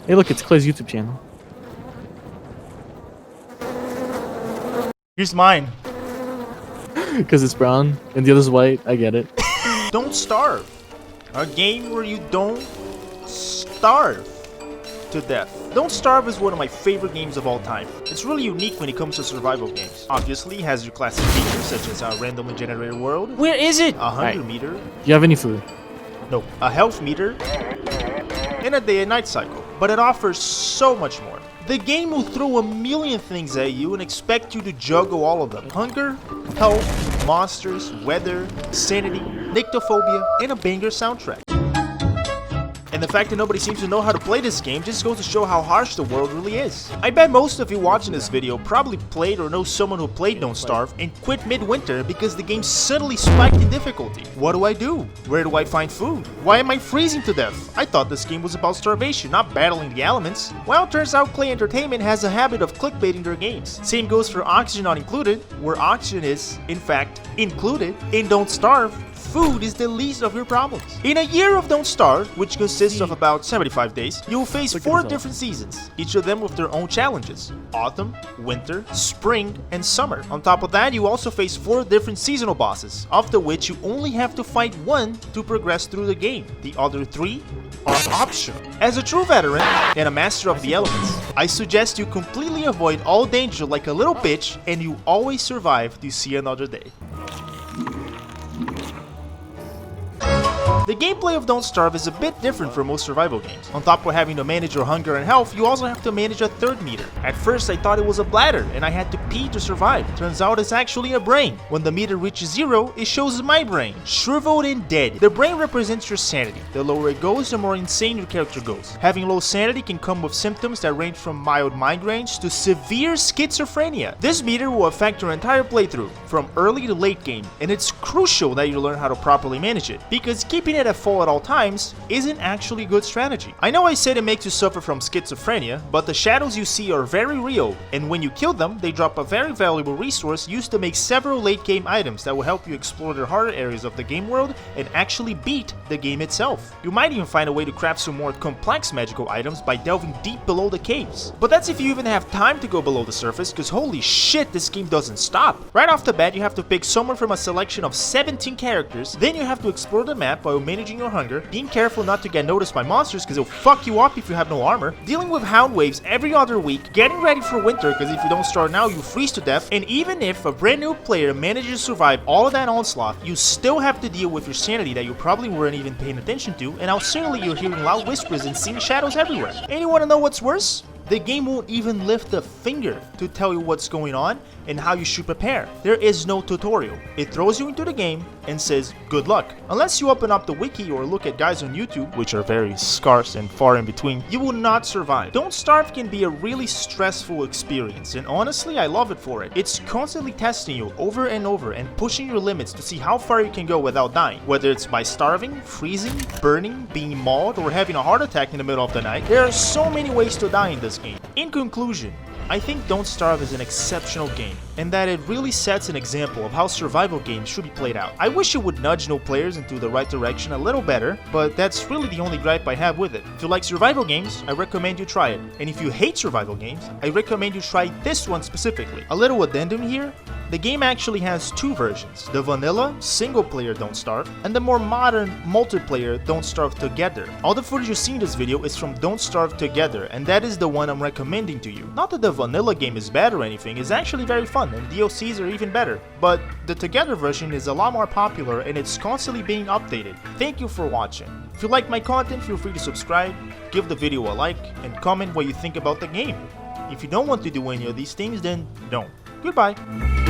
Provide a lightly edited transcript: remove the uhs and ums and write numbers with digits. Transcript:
Hey, look, it's Clay's YouTube channel. Here's mine. Because it's brown and the other's white. I get it. Don't Starve. A game where you don't starve to death. Don't Starve is one of my favorite games of all time. It's really unique when it comes to survival games. Obviously, it has your classic features such as a randomly generated world. Where is it? A hunger meter. Do you have any food? No, a health meter. And a day and night cycle. But it offers so much more. The game will throw a million things at you and expect you to juggle all of them. Hunger, health, monsters, weather, sanity, nyctophobia, and a banger soundtrack. And the fact that nobody seems to know how to play this game just goes to show how harsh the world really is. I bet most of you watching this video probably played or know someone who played Don't Starve and quit midwinter because the game suddenly spiked in difficulty. What do I do? Where do I find food? Why am I freezing to death? I thought this game was about starvation, not battling the elements. Well, it turns out Clay Entertainment has a habit of clickbaiting their games. Same goes for Oxygen Not Included, where oxygen is, in fact, included in Don't Starve. Food is the least of your problems. In a year of Don't Starve, which consists of about 75 days, you will face 4 different seasons, each of them with their own challenges: autumn, winter, spring, and summer. On top of that, you also face 4 different seasonal bosses, of the which you only have to fight 1 to progress through the game. The other 3 are optional. As a true veteran and a master of the elements, I suggest you completely avoid all danger like a little bitch and you always survive to see another day. The gameplay of Don't Starve is a bit different from most survival games. On top of having to manage your hunger and health, you also have to manage a third meter. At first I thought it was a bladder and I had to pee to survive. Turns out it's actually a brain. When the meter reaches 0, it shows my brain, shriveled and dead. The brain represents your sanity. The lower it goes, the more insane your character goes. Having low sanity can come with symptoms that range from mild migraines to severe schizophrenia. This meter will affect your entire playthrough, from early to late game, and it's crucial that you learn how to properly manage it, because keeping it at full at all times isn't actually a good strategy. I know I said it makes you suffer from schizophrenia, but the shadows you see are very real, and when you kill them, they drop a very valuable resource used to make several late game items that will help you explore the harder areas of the game world and actually beat the game itself. You might even find a way to craft some more complex magical items by delving deep below the caves. But that's if you even have time to go below the surface, because holy shit, this game doesn't stop. Right off the bat, you have to pick someone from a selection of 17 characters, then you have to explore the map while managing your hunger, being careful not to get noticed by monsters because they'll fuck you up if you have no armor, dealing with hound waves every other week, getting ready for winter because if you don't start now you freeze to death, and even if a brand new player manages to survive all of that onslaught, you still have to deal with your sanity that you probably weren't even paying attention to, and how certainly you're hearing loud whispers and seeing shadows everywhere. And you wanna know what's worse? The game won't even lift a finger to tell you what's going on and how you should prepare. There is no tutorial. It throws you into the game and says good luck. Unless you open up the wiki or look at guys on YouTube, which are very scarce and far in between, you will not survive. Don't Starve can be a really stressful experience, and honestly I love it for it. It's constantly testing you over and over and pushing your limits to see how far you can go without dying. Whether it's by starving, freezing, burning, being mauled, or having a heart attack in the middle of the night, there are so many ways to die in this game. In conclusion, I think Don't Starve is an exceptional game, and that it really sets an example of how survival games should be played out. I wish it would nudge new players into the right direction a little better, but that's really the only gripe I have with it. If you like survival games, I recommend you try it, and if you hate survival games, I recommend you try this one specifically. A little addendum here: the game actually has 2 versions, the vanilla, single-player Don't Starve, and the more modern, multiplayer Don't Starve Together. All the footage you see in this video is from Don't Starve Together, and that is the one I'm recommending to you. Not that the vanilla game is bad or anything, it's actually very fun, and DLCs are even better, but the Together version is a lot more popular and it's constantly being updated. Thank you for watching. If you like my content, feel free to subscribe, give the video a like, and comment what you think about the game. If you don't want to do any of these things, then don't. Goodbye.